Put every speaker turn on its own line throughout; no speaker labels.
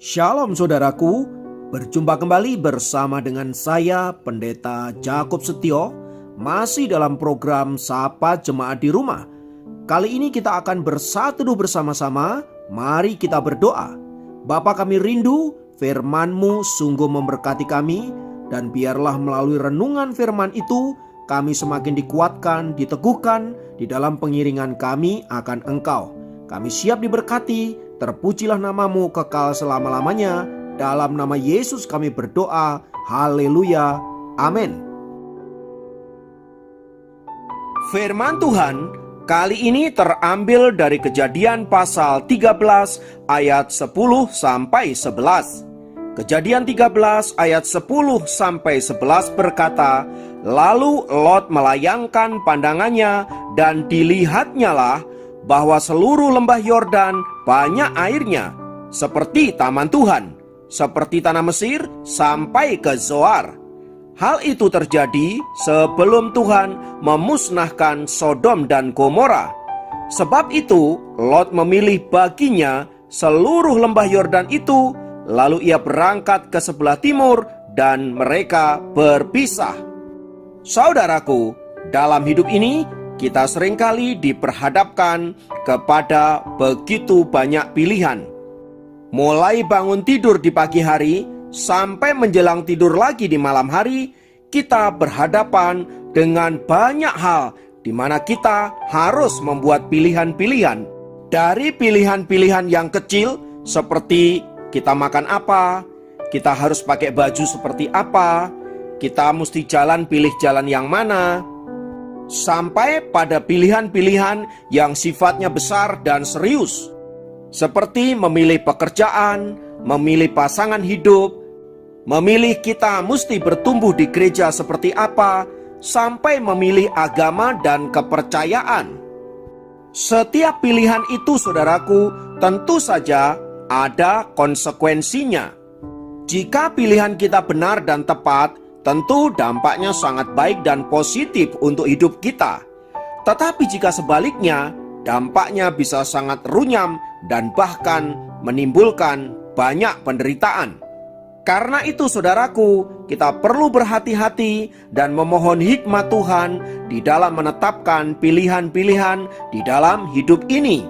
Shalom saudaraku, berjumpa kembali bersama dengan saya Pendeta Jakob Setio, masih dalam program Sapa Jemaat di Rumah. Kali ini kita akan bersatu bersama-sama, mari kita berdoa. Bapa kami rindu, firman-Mu sungguh memberkati kami, dan biarlah melalui renungan firman itu, kami semakin dikuatkan, diteguhkan di dalam pengiringan kami akan Engkau. Kami siap diberkati. Terpujilah namamu kekal selama-lamanya. Dalam nama Yesus kami berdoa. Haleluya. Amin. Firman Tuhan kali ini terambil dari Kejadian pasal 13 ayat 10 sampai 11. Kejadian 13 ayat 10 sampai 11 berkata, "Lalu Lot melayangkan pandangannya dan dilihatnyalah bahwa seluruh lembah Yordan banyak airnya, seperti taman Tuhan, seperti tanah Mesir sampai ke Zoar. Hal itu terjadi sebelum Tuhan memusnahkan Sodom dan Gomora. Sebab itu Lot memilih baginya seluruh lembah Yordan itu, lalu ia berangkat ke sebelah timur dan mereka berpisah." Saudaraku, dalam hidup ini kita seringkali diperhadapkan kepada begitu banyak pilihan. Mulai bangun tidur di pagi hari sampai menjelang tidur lagi di malam hari, kita berhadapan dengan banyak hal di mana kita harus membuat pilihan-pilihan. Dari pilihan-pilihan yang kecil seperti kita makan apa, kita harus pakai baju seperti apa, kita mesti pilih jalan yang mana, sampai pada pilihan-pilihan yang sifatnya besar dan serius, seperti memilih pekerjaan, memilih pasangan hidup, memilih kita mesti bertumbuh di gereja seperti apa, sampai memilih agama dan kepercayaan. Setiap pilihan itu, saudaraku, tentu saja ada konsekuensinya. Jika pilihan kita benar dan tepat, tentu dampaknya sangat baik dan positif untuk hidup kita. Tetapi jika sebaliknya, dampaknya bisa sangat runyam dan bahkan menimbulkan banyak penderitaan. Karena itu saudaraku, kita perlu berhati-hati dan memohon hikmat Tuhan di dalam menetapkan pilihan-pilihan di dalam hidup ini,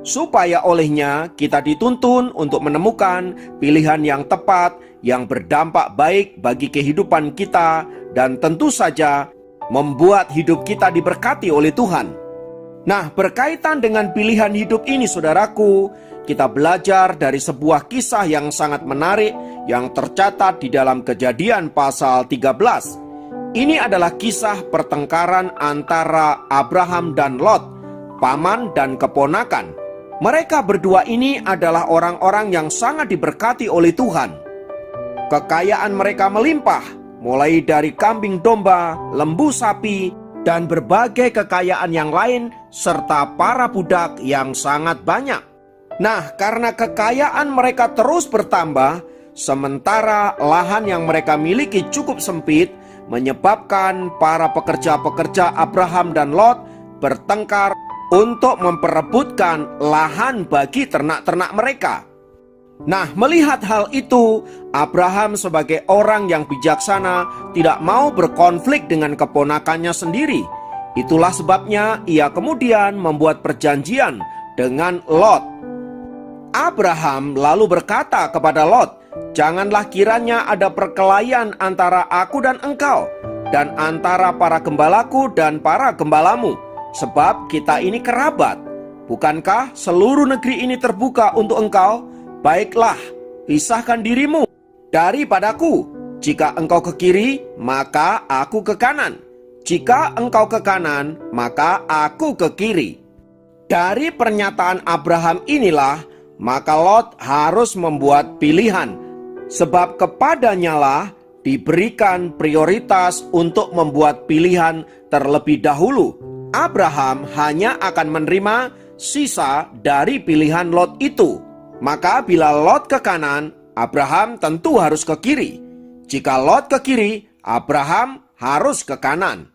supaya olehnya kita dituntun untuk menemukan pilihan yang tepat, yang berdampak baik bagi kehidupan kita, dan tentu saja membuat hidup kita diberkati oleh Tuhan. Nah, berkaitan dengan pilihan hidup ini saudaraku, kita belajar dari sebuah kisah yang sangat menarik yang tercatat di dalam Kejadian pasal 13. Ini adalah kisah pertengkaran antara Abraham dan Lot, paman dan keponakan. Mereka berdua ini adalah orang-orang yang sangat diberkati oleh Tuhan. Kekayaan mereka melimpah, mulai dari kambing domba, lembu sapi, dan berbagai kekayaan yang lain, serta para budak yang sangat banyak. Nah, karena kekayaan mereka terus bertambah, sementara lahan yang mereka miliki cukup sempit, menyebabkan para pekerja-pekerja Abraham dan Lot bertengkar untuk memperebutkan lahan bagi ternak-ternak mereka. Nah, melihat hal itu, Abraham sebagai orang yang bijaksana tidak mau berkonflik dengan keponakannya sendiri. Itulah sebabnya ia kemudian membuat perjanjian dengan Lot. Abraham lalu berkata kepada Lot, "Janganlah kiranya ada perkelahian antara aku dan engkau, dan antara para gembalaku dan para gembalamu, sebab kita ini kerabat. Bukankah seluruh negeri ini terbuka untuk engkau? Baiklah, pisahkan dirimu daripadaku. Jika engkau ke kiri, maka aku ke kanan. Jika engkau ke kanan, maka aku ke kiri." Dari pernyataan Abraham inilah, maka Lot harus membuat pilihan, sebab kepadanyalah diberikan prioritas untuk membuat pilihan terlebih dahulu. Abraham hanya akan menerima sisa dari pilihan Lot itu. Maka bila Lot ke kanan, Abraham tentu harus ke kiri. Jika Lot ke kiri, Abraham harus ke kanan.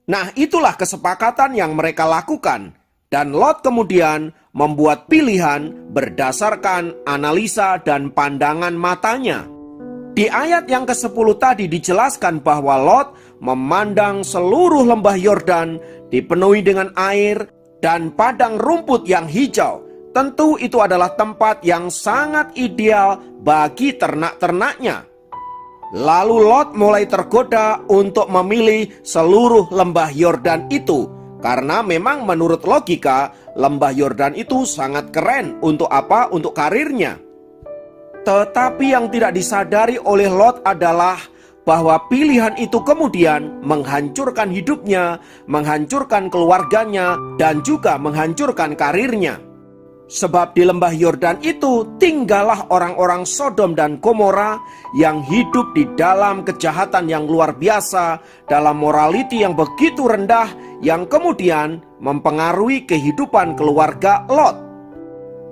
Nah, itulah kesepakatan yang mereka lakukan. Dan Lot kemudian membuat pilihan berdasarkan analisa dan pandangan matanya. Di ayat yang ke-10 tadi dijelaskan bahwa Lot memandang seluruh lembah Yordan dipenuhi dengan air dan padang rumput yang hijau. Tentu itu adalah tempat yang sangat ideal bagi ternak-ternaknya. Lalu Lot mulai tergoda untuk memilih seluruh lembah Yordan itu. Karena memang menurut logika, lembah Yordan itu sangat keren. Untuk apa? Untuk karirnya. Tetapi yang tidak disadari oleh Lot adalah bahwa pilihan itu kemudian menghancurkan hidupnya, menghancurkan keluarganya, dan juga menghancurkan karirnya. Sebab di lembah Yordan itu tinggallah orang-orang Sodom dan Gomora yang hidup di dalam kejahatan yang luar biasa, dalam morality yang begitu rendah, yang kemudian mempengaruhi kehidupan keluarga Lot.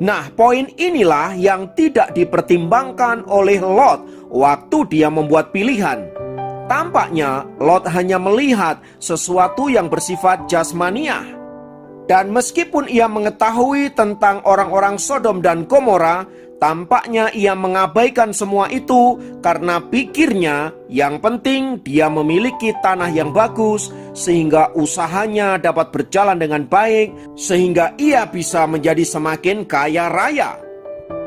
Nah, poin inilah yang tidak dipertimbangkan oleh Lot waktu dia membuat pilihan. Tampaknya Lot hanya melihat sesuatu yang bersifat jasmaniah. Dan meskipun ia mengetahui tentang orang-orang Sodom dan Gomora, tampaknya ia mengabaikan semua itu karena pikirnya yang penting dia memiliki tanah yang bagus sehingga usahanya dapat berjalan dengan baik, sehingga ia bisa menjadi semakin kaya raya.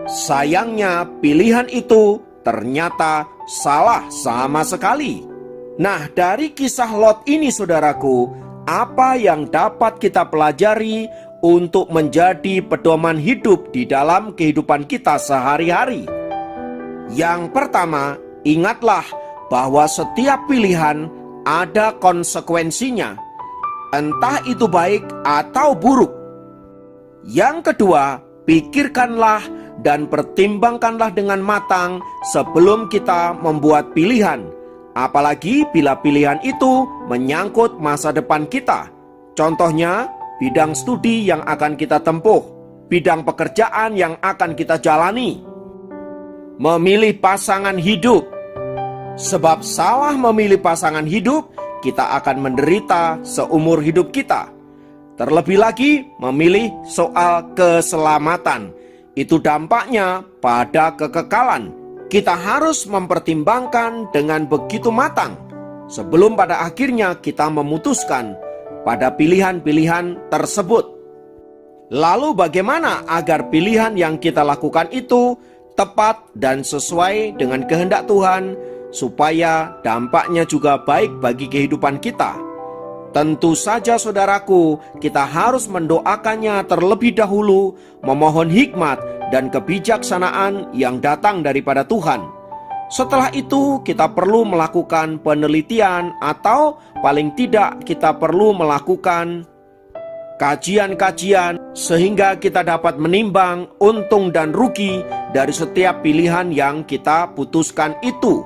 Sayangnya pilihan itu ternyata salah sama sekali. Nah, dari kisah Lot ini saudaraku, apa yang dapat kita pelajari untuk menjadi pedoman hidup di dalam kehidupan kita sehari-hari? Yang pertama, ingatlah bahwa setiap pilihan ada konsekuensinya, entah itu baik atau buruk. Yang kedua, pikirkanlah dan pertimbangkanlah dengan matang sebelum kita membuat pilihan. Apalagi bila pilihan itu menyangkut masa depan kita. Contohnya, bidang studi yang akan kita tempuh, bidang pekerjaan yang akan kita jalani, memilih pasangan hidup. Sebab salah memilih pasangan hidup, kita akan menderita seumur hidup kita. Terlebih lagi, memilih soal keselamatan. Itu dampaknya pada kekekalan. Kita harus mempertimbangkan dengan begitu matang sebelum pada akhirnya kita memutuskan pada pilihan-pilihan tersebut. Lalu bagaimana agar pilihan yang kita lakukan itu tepat dan sesuai dengan kehendak Tuhan, supaya dampaknya juga baik bagi kehidupan kita? Tentu saja saudaraku, kita harus mendoakannya terlebih dahulu, memohon hikmat dan kebijaksanaan yang datang daripada Tuhan. Setelah itu kita perlu melakukan penelitian, atau paling tidak kita perlu melakukan kajian-kajian sehingga kita dapat menimbang untung dan rugi dari setiap pilihan yang kita putuskan itu.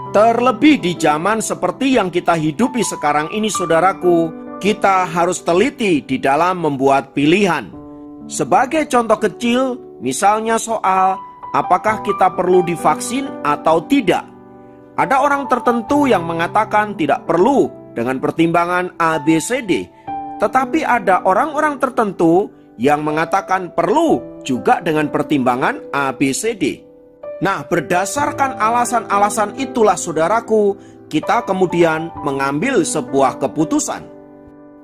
Terlebih di zaman seperti yang kita hidupi sekarang ini saudaraku, kita harus teliti di dalam membuat pilihan. Sebagai contoh kecil, misalnya soal apakah kita perlu divaksin atau tidak. Ada orang tertentu yang mengatakan tidak perlu dengan pertimbangan ABCD. Tetapi ada orang-orang tertentu yang mengatakan perlu juga dengan pertimbangan ABCD. Nah, berdasarkan alasan-alasan itulah saudaraku, kita kemudian mengambil sebuah keputusan.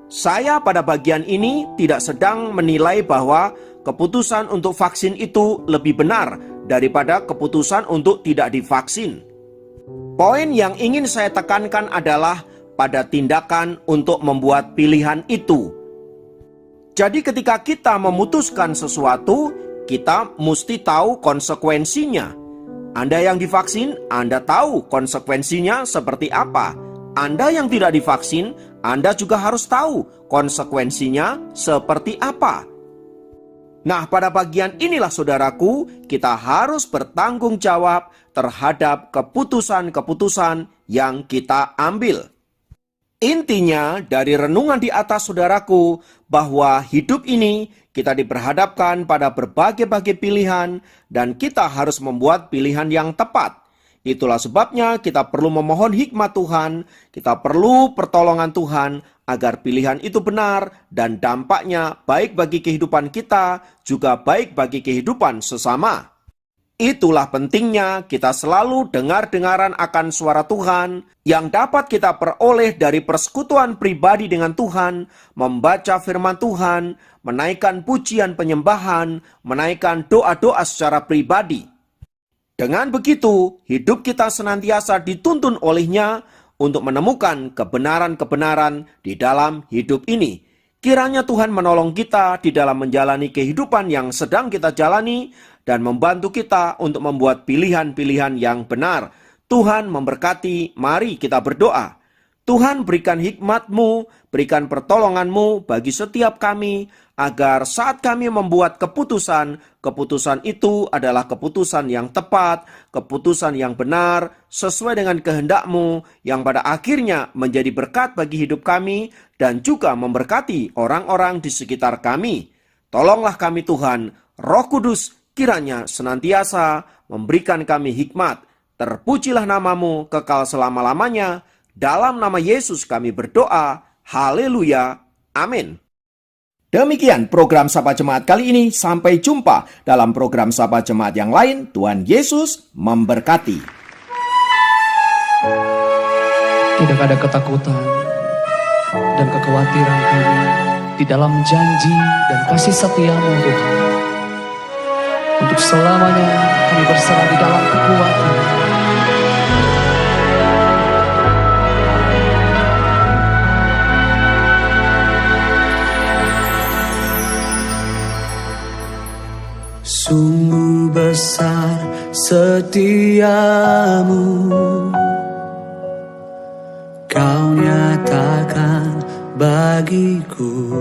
Saya pada bagian ini tidak sedang menilai bahwa keputusan untuk vaksin itu lebih benar daripada keputusan untuk tidak divaksin. Poin yang ingin saya tekankan adalah pada tindakan untuk membuat pilihan itu. Jadi ketika kita memutuskan sesuatu, kita mesti tahu konsekuensinya. Anda yang divaksin, Anda tahu konsekuensinya seperti apa. Anda yang tidak divaksin, Anda juga harus tahu konsekuensinya seperti apa. Nah, pada bagian inilah saudaraku, kita harus bertanggung jawab terhadap keputusan-keputusan yang kita ambil. Intinya dari renungan di atas saudaraku, bahwa hidup ini kita diperhadapkan pada berbagai-bagai pilihan dan kita harus membuat pilihan yang tepat. Itulah sebabnya kita perlu memohon hikmat Tuhan, kita perlu pertolongan Tuhan agar pilihan itu benar dan dampaknya baik bagi kehidupan kita, juga baik bagi kehidupan sesama. Itulah pentingnya kita selalu dengar-dengaran akan suara Tuhan yang dapat kita peroleh dari persekutuan pribadi dengan Tuhan, membaca firman Tuhan, menaikkan pujian penyembahan, menaikkan doa-doa secara pribadi. Dengan begitu, hidup kita senantiasa dituntun olehnya untuk menemukan kebenaran-kebenaran di dalam hidup ini. Kiranya Tuhan menolong kita di dalam menjalani kehidupan yang sedang kita jalani dan membantu kita untuk membuat pilihan-pilihan yang benar. Tuhan memberkati, mari kita berdoa. Tuhan, berikan hikmat-Mu, berikan pertolongan-Mu bagi setiap kami, agar saat kami membuat keputusan, keputusan itu adalah keputusan yang tepat, keputusan yang benar, sesuai dengan kehendak-Mu, yang pada akhirnya menjadi berkat bagi hidup kami, dan juga memberkati orang-orang di sekitar kami. Tolonglah kami Tuhan, Roh Kudus, kiranya senantiasa memberikan kami hikmat. Terpujilah nama-Mu kekal selama-lamanya. Dalam nama Yesus kami berdoa. Haleluya. Amin. Demikian program Sapa Jemaat kali ini. Sampai jumpa dalam program Sapa Jemaat yang lain. Tuhan Yesus memberkati.
Tidak ada ketakutan dan kekhawatiran kami di dalam janji dan kasih setia-Mu Tuhan. Untuk selamanya kami berserah di dalam kekuatan.
Sungguh besar setia-Mu, Kau nyatakan bagiku.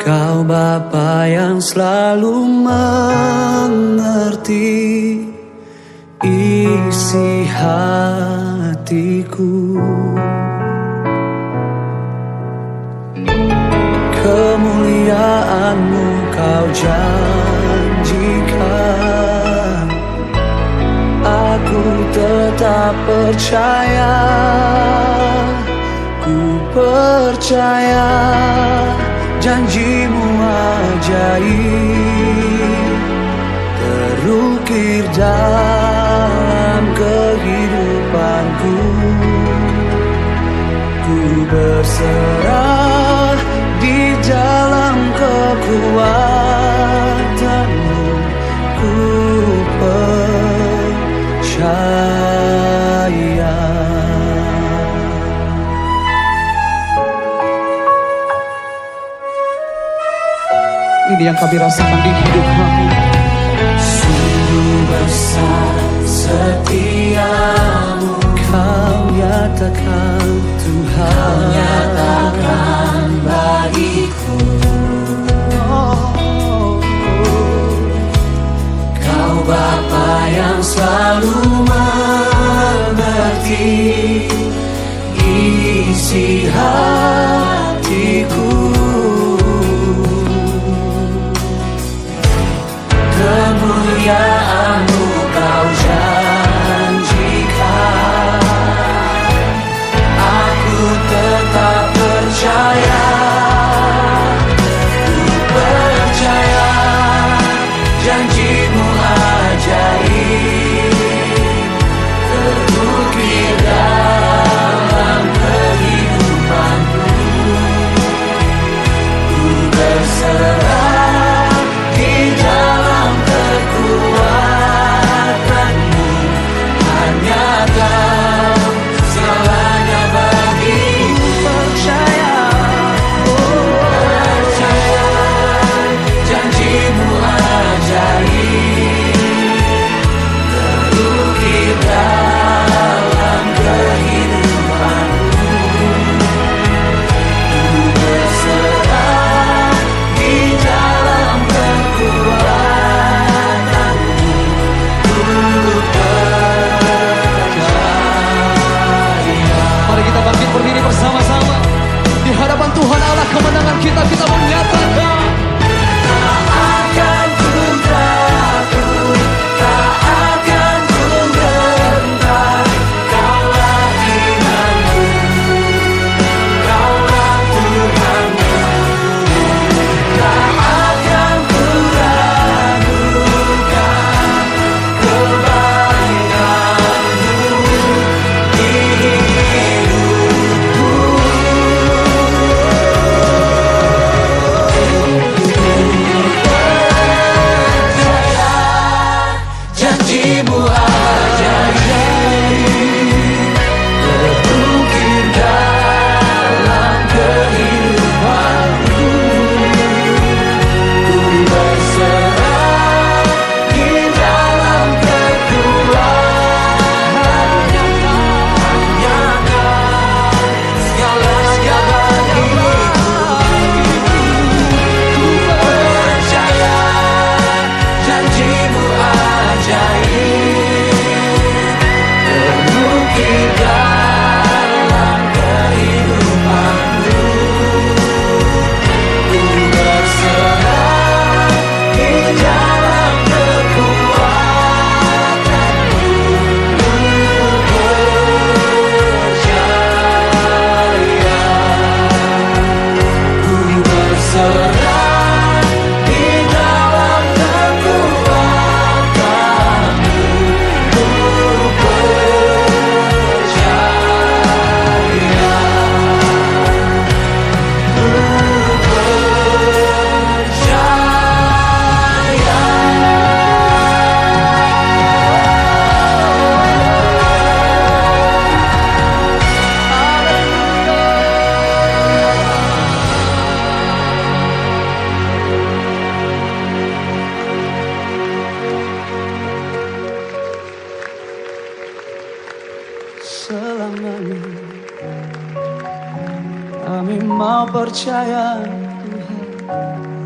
Kau Bapa yang selalu mengerti isi hatiku. Kemuliaan-Mu Kau janjikan, aku tetap percaya, ku percaya. Janji-Mu ajaib terukir dalam kehidupanku. Ku berserah di dalam kekuatan-Mu, ku percaya.
Ini yang kami rasakan di hidup kami.
Sungguh besar setia-Mu, Kau nyatakan Tuhan, Kau nyatakan bagiku. Kau Bapa yang selalu mengerti isi hatiku. Kemuliaan-Mu Kau janjikan, aku tetap percaya, ku percaya. Janji-Mu ajaib terukir dalam kehidupanku. Ku berserah di dalam kekuatan-Mu, hanya Kau segalanya bagiku. Percaya, percaya. Janji-Mu ajaib terukir dalam kehidupanku. Ku berserah di dalam kekuatan-Mu, ku percaya.
Mari kita bangkit berdiri bersama-sama di hadapan Tuhan Allah kemenangan kita. Kita menyatakan
Akan ku takut, tak akan ku gentar. Kaulah tangan-Mu. Kami mau percaya Tuhan,